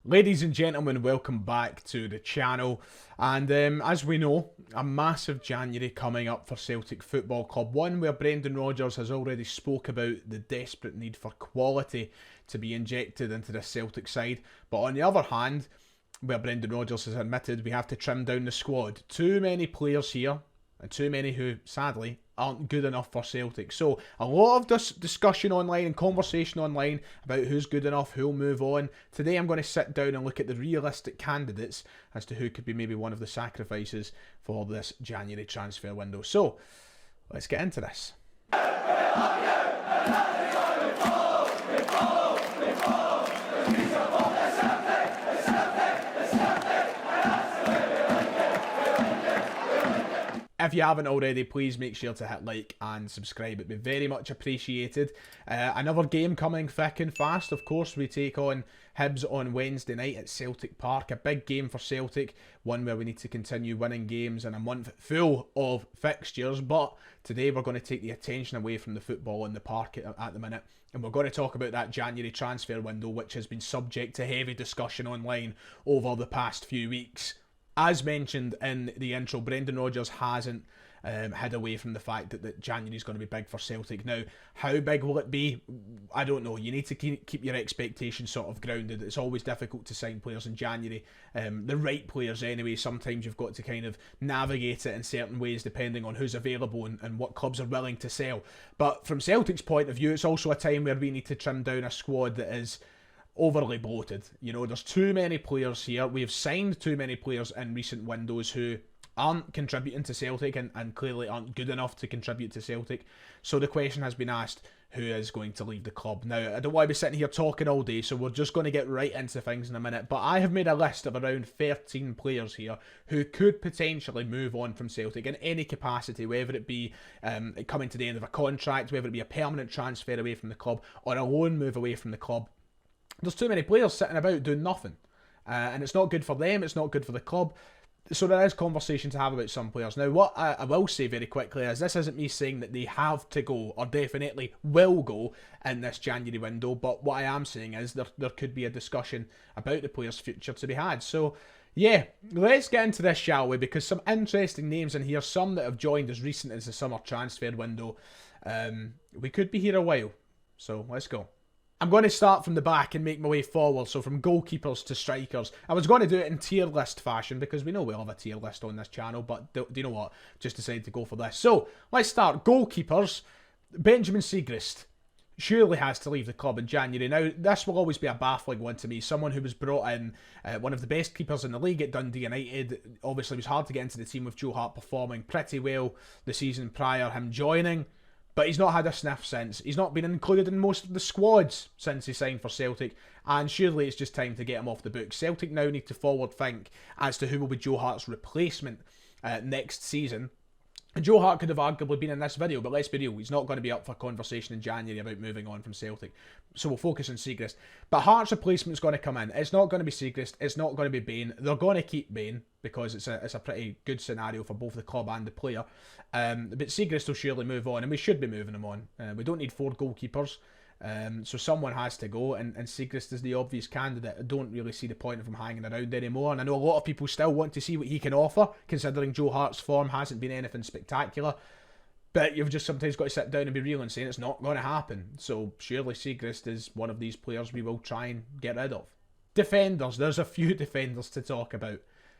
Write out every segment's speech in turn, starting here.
Ladies and gentlemen, welcome back to the channel. And as we know, a massive January coming up for Celtic Football Club. One where Brendan Rodgers has already spoke about the desperate need for quality to be injected into the Celtic side. But on the other hand, where Brendan Rodgers has admitted we have to trim down the squad. Too many players here, and too many who, sadly, aren't good enough for Celtic. So a lot of discussion online and conversation online about who's good enough, who'll move on. Today I'm going to sit down and look at the realistic candidates as to who could be maybe one of the sacrifices for this January transfer window. So let's get into this. If you haven't already, please make sure to hit like and subscribe. It'd be very much appreciated. Another game coming thick and fast. Of course, we take on Hibs on Wednesday night at Celtic Park. A big game for Celtic. One where we need to continue winning games in a month full of fixtures. But today we're going to take the attention away from the football in the park at the minute. And we're going to talk about that January transfer window, which has been subject to heavy discussion online over the past few weeks. As mentioned in the intro, Brendan Rodgers hasn't hid away from the fact that January is going to be big for Celtic. Now, how big will it be? I don't know. You need to keep your expectations sort of grounded. It's always difficult to sign players in January. The right players anyway. Sometimes you've got to kind of navigate it in certain ways depending on who's available and what clubs are willing to sell. But from Celtic's point of view, it's also a time where we need to trim down a squad that is overly bloated. You know, there's too many players here. We've signed too many players in recent windows who aren't contributing to Celtic and clearly aren't good enough to contribute to Celtic. So the question has been asked, who is going to leave the club? Now, I don't want to be sitting here talking all day, so we're just going to get right into things in a minute. But I have made a list of around 13 players here who could potentially move on from Celtic in any capacity, whether it be coming to the end of a contract, whether it be a permanent transfer away from the club, or a loan move away from the club. There's too many players sitting about doing nothing. And it's not good for them, it's not good for the club. So there is conversation to have about some players. Now, what I will say very quickly is this isn't me saying that they have to go or definitely will go in this January window. But what I am saying is there could be a discussion about the player's future to be had. So, yeah, let's get into this, shall we? Because some interesting names in here, some that have joined as recent as the summer transfer window. We could be here a while. So, let's go. I'm going to start from the back and make my way forward, so from goalkeepers to strikers. I was going to do it in tier list fashion because we know we'll have a tier list on this channel, but do you know what? Just decided to go for this. So, let's start. Goalkeepers. Benjamin Siegrist surely has to leave the club in January. Now, this will always be a baffling one to me. Someone who was brought in, one of the best keepers in the league at Dundee United. Obviously, it was hard to get into the team with Joe Hart performing pretty well the season prior, him joining. But he's not had a sniff since. He's not been included in most of the squads since he signed for Celtic. And surely it's just time to get him off the books. Celtic now need to forward think as to who will be Joe Hart's replacement next season. And Joe Hart could have arguably been in this video, but let's be real, he's not going to be up for conversation in January about moving on from Celtic. So we'll focus on Siegrist. But Hart's replacement's going to come in. It's not going to be Siegrist, it's not going to be Bain. They're going to keep Bain because it's a pretty good scenario for both the club and the player. But Siegrist will surely move on, and we should be moving him on. We don't need 4 goalkeepers. So someone has to go, and Siegrist is the obvious candidate. I don't really see the point of him hanging around anymore, and I know a lot of people still want to see what he can offer, considering Joe Hart's form hasn't been anything spectacular. But you've just sometimes got to sit down and be real and saying it's not going to happen. So surely Siegrist is one of these players we will try and get rid of. Defenders. There's a few defenders to talk about.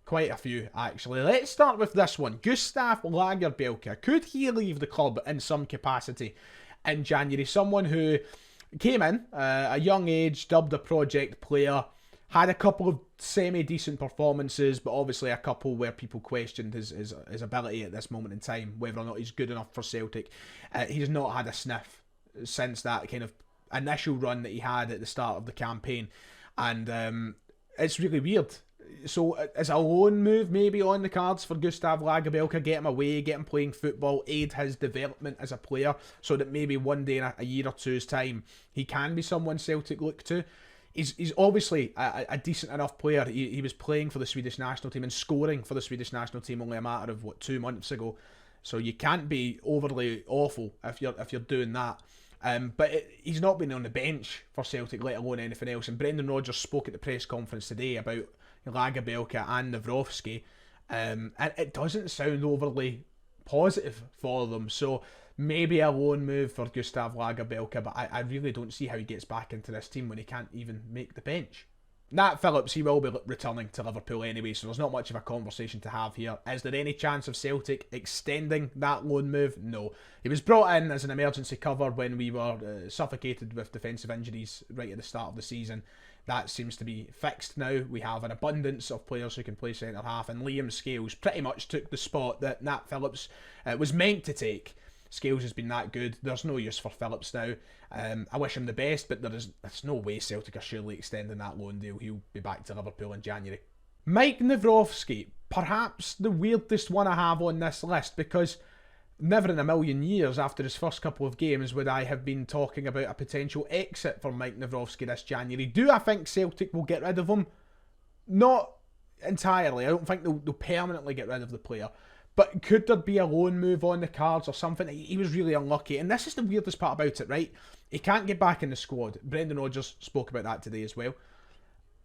Quite a few, actually. Let's start with this one. Gustav Lagerbielke. Could he leave the club in some capacity in January? Someone who came in a young age, dubbed a project player, had a couple of semi-decent performances, but obviously a couple where people questioned his ability at this moment in time, whether or not he's good enough for Celtic. He's not had a sniff since that kind of initial run that he had at the start of the campaign, and it's really weird. So, as a loan move maybe on the cards for Gustav Lagerbielke, get him away, get him playing football, aid his development as a player, so that maybe one day in a year or two's time, he can be someone Celtic look to. He's obviously a decent enough player. He was playing for the Swedish national team and scoring for the Swedish national team only a matter of, 2 months ago. So you can't be overly awful if you're doing that. But he's not been on the bench for Celtic, let alone anything else. And Brendan Rodgers spoke at the press conference today about Lagerbielke and Nawrocki, and it doesn't sound overly positive for them. So maybe a loan move for Gustav Lagerbielke, but I really don't see how he gets back into this team when he can't even make the bench. Nat Phillips, he will be returning to Liverpool anyway, so there's not much of a conversation to have here. Is there any chance of Celtic extending that loan move? No. He was brought in as an emergency cover when we were suffocated with defensive injuries right at the start of the season. That seems to be fixed now. We have an abundance of players who can play centre-half, and Liam Scales pretty much took the spot that Nat Phillips was meant to take. Scales has been that good. There's no use for Phillips now. I wish him the best, but there's no way Celtic are surely extending that loan deal. He'll be back to Liverpool in January. Mike Nawrocki, perhaps the weirdest one I have on this list, because never in a million years after his first couple of games would I have been talking about a potential exit for Mike Nawrocki this January. Do I think Celtic will get rid of him? Not entirely. I don't think they'll permanently get rid of the player. But could there be a loan move on the cards or something? He was really unlucky. And this is the weirdest part about it, right? He can't get back in the squad. Brendan Rodgers spoke about that today as well.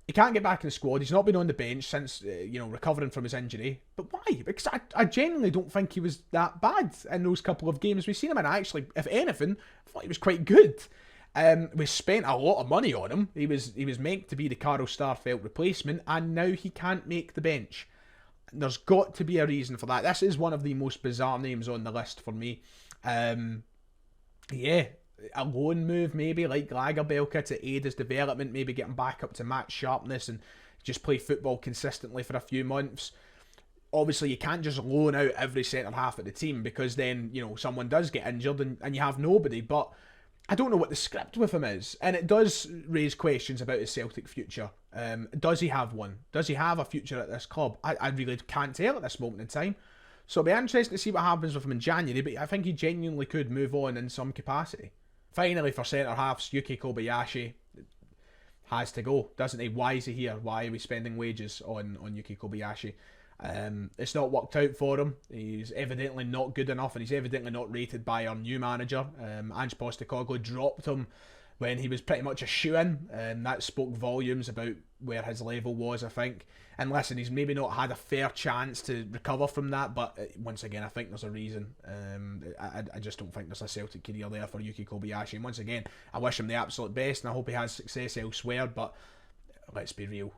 He can't get back in the squad. He's not been on the bench since, recovering from his injury. But why? Because I genuinely don't think he was that bad in those couple of games we've seen him in. Actually, if anything, I thought he was quite good. We spent a lot of money on him. He was meant to be the Carl Starfelt replacement, and now he can't make the bench. There's got to be a reason for that. This is one of the most bizarre names on the list for me. A loan move maybe, like Lagerbielke, to aid his development, maybe get him back up to match sharpness and just play football consistently for a few months. Obviously, you can't just loan out every centre-half of the team, because then, someone does get injured and you have nobody. But I don't know what the script with him is, and it does raise questions about his Celtic future. Does he have one? Does he have a future at this club? I really can't tell at this moment in time. So it'll be interesting to see what happens with him in January, but I think he genuinely could move on in some capacity. Finally, for centre-halves, Yuki Kobayashi has to go, doesn't he? Why is he here? Why are we spending wages on Yuki Kobayashi? It's not worked out for him. He's evidently not good enough, and he's evidently not rated by our new manager. Ange Postecoglou dropped him when he was pretty much a shoe-in, and that spoke volumes about where his level was, I think. And listen, he's maybe not had a fair chance to recover from that, but once again, I think there's a reason. I just don't think there's a Celtic career there for Yuki Kobayashi. And once again, I wish him the absolute best, and I hope he has success elsewhere, but let's be real.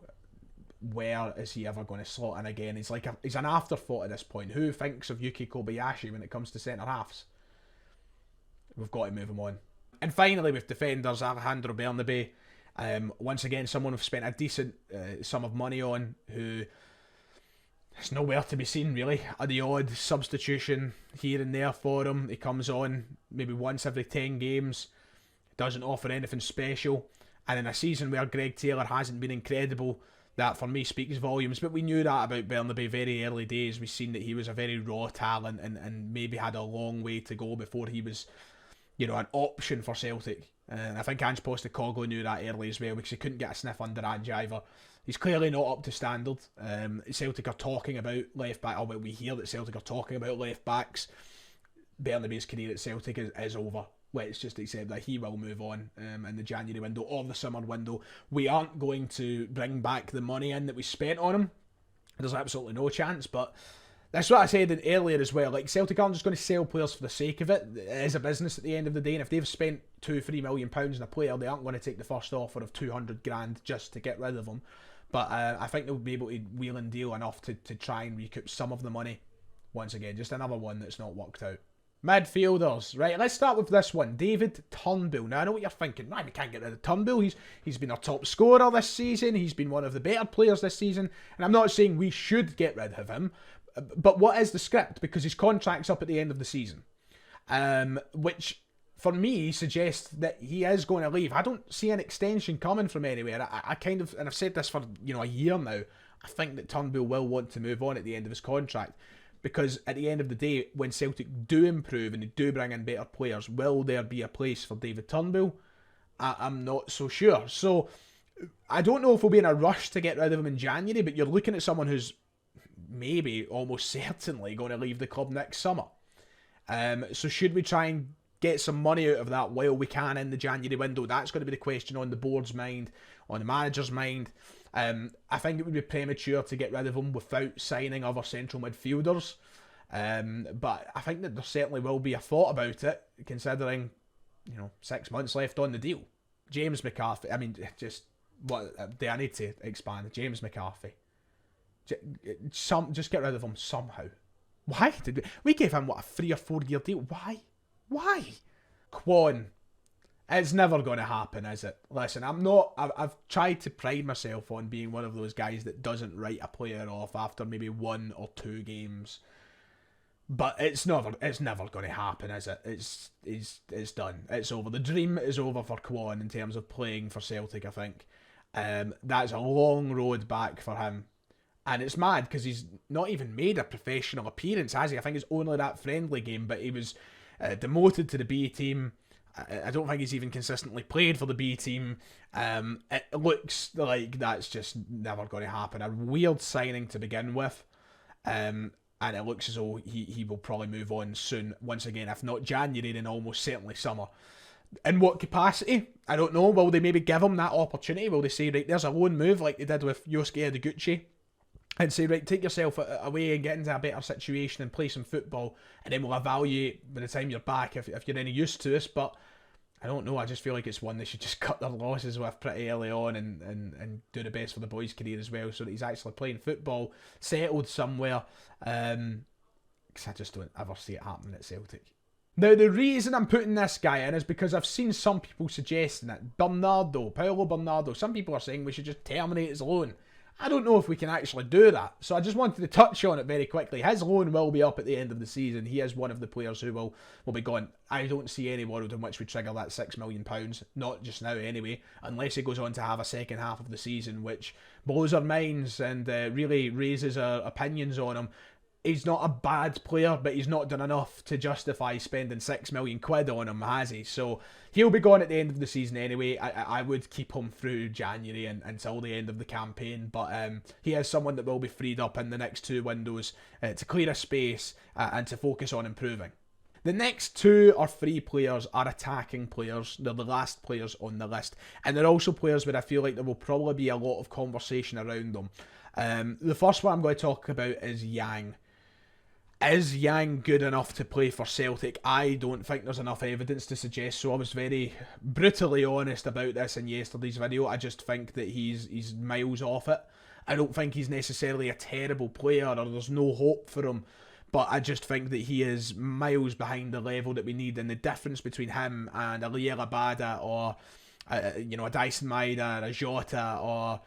Where is he ever going to slot in again? He's an afterthought at this point. Who thinks of Yuki Kobayashi when it comes to centre-halves? We've got to move him on. And finally, with defenders, Alejandro Bernabe. Once again, someone we've spent a decent sum of money on, who is nowhere to be seen, really. The odd substitution here and there for him. He comes on maybe once every 10 games. Doesn't offer anything special. And in a season where Greg Taylor hasn't been incredible, that for me speaks volumes. But we knew that about Bernabe very early days. We've seen that he was a very raw talent and maybe had a long way to go before he was, an option for Celtic. And I think Ange Postecoglou knew that early as well, because he couldn't get a sniff under Ange either. He's clearly not up to standard. Celtic are talking about left back. We hear that Celtic are talking about left backs. Bernabe's career at Celtic is over. Let's just accept that he will move on in the January window or the summer window. We aren't going to bring back the money in that we spent on him. There's absolutely no chance, but that's what I said earlier as well. Like, Celtic aren't just going to sell players for the sake of it. It is a business at the end of the day, and if they've spent £2-3 million in a player, they aren't going to take the first offer of 200 grand just to get rid of them. But I think they'll be able to wheel and deal enough to try and recoup some of the money. Once again, just another one that's not worked out. Midfielders, right, let's start with this one. David Turnbull. Now, I know what you're thinking. We can't get rid of Turnbull. He's been our top scorer this season. He's been one of the better players this season. And I'm not saying we should get rid of him. But what is the script? Because his contract's up at the end of the season. Which, for me, suggests that he is going to leave. I don't see an extension coming from anywhere. I kind of, and I've said this for, a year now, I think that Turnbull will want to move on at the end of his contract. Because at the end of the day, when Celtic do improve and they do bring in better players, will there be a place for David Turnbull? I'm not so sure. So, I don't know if we'll be in a rush to get rid of him in January, but you're looking at someone who's maybe almost certainly going to leave the club next summer. So should we try and get some money out of that while we can in the January window. That's going to be the question on the board's mind, on the manager's mind. I think it would be premature to get rid of him without signing other central midfielders. But I think that there certainly will be a thought about it, considering, 6 months left on the deal. James McCarthy, what do I need to expand? James McCarthy. Just get rid of him somehow. Why did we gave him, a 3 or 4 year deal? Why? Kwon. It's never going to happen, is it? Listen, I've tried to pride myself on being one of those guys that doesn't write a player off after maybe 1 or 2 games. But it's never going to happen, is it? It's done. It's over. The dream is over for Kwon in terms of playing for Celtic, I think. That's a long road back for him. And it's mad because he's not even made a professional appearance, has he? I think it's only that friendly game, but he was demoted to the B team. I don't think he's even consistently played for the B team. It looks like that's just never going to happen. A weird signing to begin with. And it looks as though he will probably move on soon. Once again, if not January, then almost certainly summer. In what capacity? I don't know. Will they maybe give him that opportunity? Will they say, right, there's a loan move like they did with Yosuke Adeguchi, and say, right, take yourself away and get into a better situation and play some football, and then we'll evaluate by the time you're back if you're any use to us. But I don't know. I just feel like it's one they should just cut their losses with pretty early on and do the best for the boy's career as well, so that he's actually playing football, settled somewhere. Because I just don't ever see it happening at Celtic. Now, the reason I'm putting this guy in is because I've seen some people suggesting that Paulo Bernardo, some people are saying we should just terminate his loan. I don't know if we can actually do that, so I just wanted to touch on it very quickly. His loan will be up at the end of the season. He is one of the players who will be gone. I don't see any world in which we trigger that £6 million, not just now anyway, unless he goes on to have a second half of the season, which blows our minds and really raises our opinions on him. He's not a bad player, but he's not done enough to justify spending £6 million on him, has he? So he'll be gone at the end of the season anyway. I would keep him through January until the end of the campaign, but he is someone that will be freed up in the next 2 windows to clear a space and to focus on improving. The next 2 or 3 players are attacking players. They're the last players on the list, and they're also players where I feel like there will probably be a lot of conversation around them. The first one I'm going to talk about is Yang. Is Yang good enough to play for Celtic? I don't think there's enough evidence to suggest so. I was very brutally honest about this in yesterday's video. I just think that he's miles off it. I don't think he's necessarily a terrible player or there's no hope for him, but I just think that he is miles behind the level that we need, and the difference between him and a Liel Abada or a Dyson Maeda, a Jota or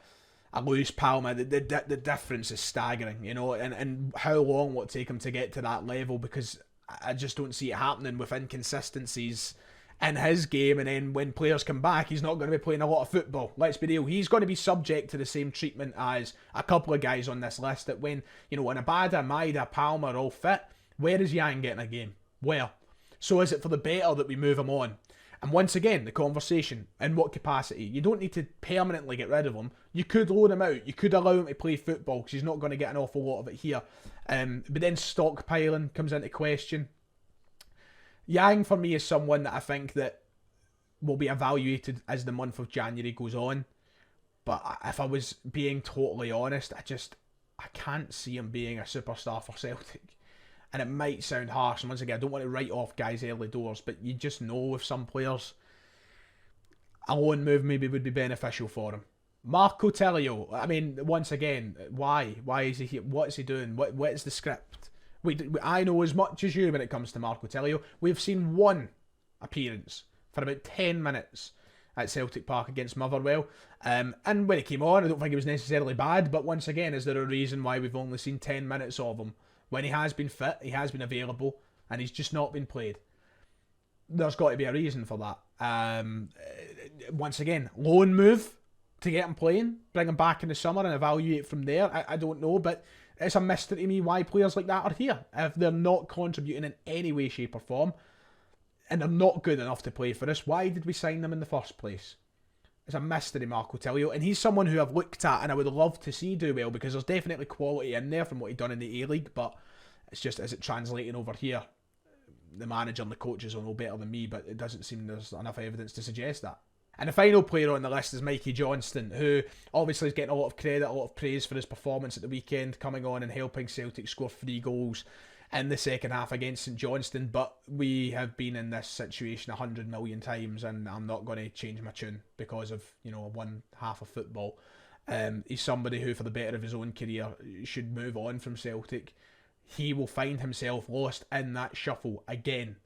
a Luis Palma, the difference is staggering, and how long will it take him to get to that level, because I just don't see it happening with inconsistencies in his game, and then when players come back, he's not going to be playing a lot of football. Let's be real, he's going to be subject to the same treatment as a couple of guys on this list, that when Abada, Maeda, Palma are all fit, where is Yang getting a game? Where? So is it for the better that we move him on? And once again, the conversation, in what capacity? You don't need to permanently get rid of him. You could loan him out. You could allow him to play football because he's not going to get an awful lot of it here. But then stockpiling comes into question. Yang, for me, is someone that I think that will be evaluated as the month of January goes on. But if I was being totally honest, I can't see him being a superstar for Celtic. And it might sound harsh, and once again, I don't want to write off guys early doors, but you just know with some players, a loan move maybe would be beneficial for him. Marco Tellio, I mean, once again, why? Why is he here? What is he doing? What is the script? I know as much as you when it comes to Marco Tellio. We've seen 1 appearance for about 10 minutes at Celtic Park against Motherwell. And when he came on, I don't think he was necessarily bad, but once again, is there a reason why we've only seen 10 minutes of him? When he has been fit, he has been available, and he's just not been played. There's got to be a reason for that. Once again, loan move to get him playing, bring him back in the summer and evaluate from there. I don't know, but it's a mystery to me why players like that are here. If they're not contributing in any way, shape or form, and they're not good enough to play for us, why did we sign them in the first place? It's a mystery, Marco Tellio, and he's someone who I've looked at and I would love to see do well, because there's definitely quality in there from what he'd done in the A-League, but it's just, is it translating over here? the manager and the coaches will know better than me, but it doesn't seem there's enough evidence to suggest that. And the final player on the list is Mikey Johnston, who obviously is getting a lot of credit, a lot of praise for his performance at the weekend, coming on and helping Celtic score 3 goals in the second half against St Johnstone. But we have been in this situation 100 million times, and I'm not going to change my tune because of, one half of football. He's somebody who, for the better of his own career, should move on from Celtic. He will find himself lost in that shuffle again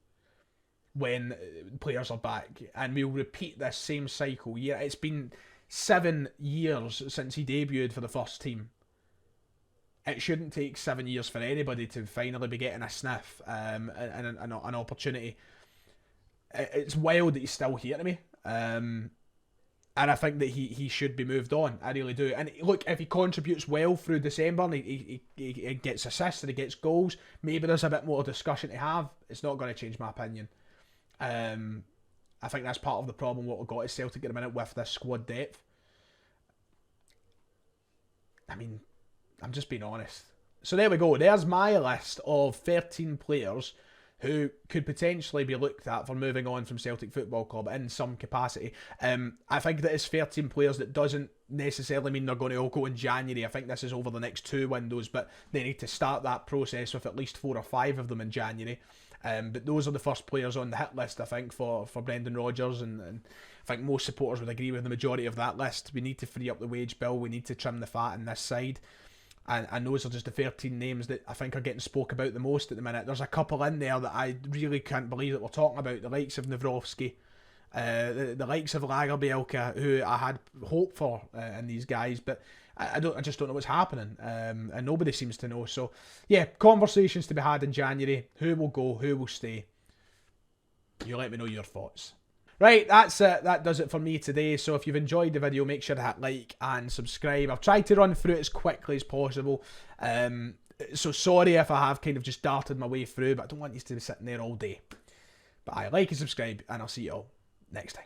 when players are back, and we'll repeat this same cycle. Yeah, it's been 7 years since he debuted for the first team. It shouldn't take 7 years for anybody to finally be getting a sniff and an opportunity. It's wild that he's still here to me. And I think that he should be moved on. I really do. And look, if he contributes well through December and he gets assists and he gets goals, maybe there's a bit more discussion to have. It's not going to change my opinion. I think that's part of the problem what we've got at Celtic at the minute with this squad depth. I mean, I'm just being honest. So there we go. There's my list of 13 players who could potentially be looked at for moving on from Celtic Football Club in some capacity. I think that it's 13 players that doesn't necessarily mean they're going to all go in January. I think this is over the next 2 windows, but they need to start that process with at least 4 or 5 of them in January. But those are the first players on the hit list, I think, for Brendan Rodgers, and I think most supporters would agree with the majority of that list. We need to free up the wage bill, we need to trim the fat on this side, and those are just the 13 names that I think are getting spoke about the most at the minute. There's a couple in there that I really can't believe that we're talking about, the likes of Nawrowski, the likes of Lagerbielke, who I had hope for in these guys, but I just don't know what's happening, and nobody seems to know. So yeah, conversations to be had in January. Who will go? Who will stay? You let me know your thoughts. Right, that's it. That does it for me today. So if you've enjoyed the video, make sure to hit like and subscribe. I've tried to run through it as quickly as possible. So sorry if I have kind of just darted my way through, but I don't want you to be sitting there all day. But I like and subscribe, and I'll see you all next time.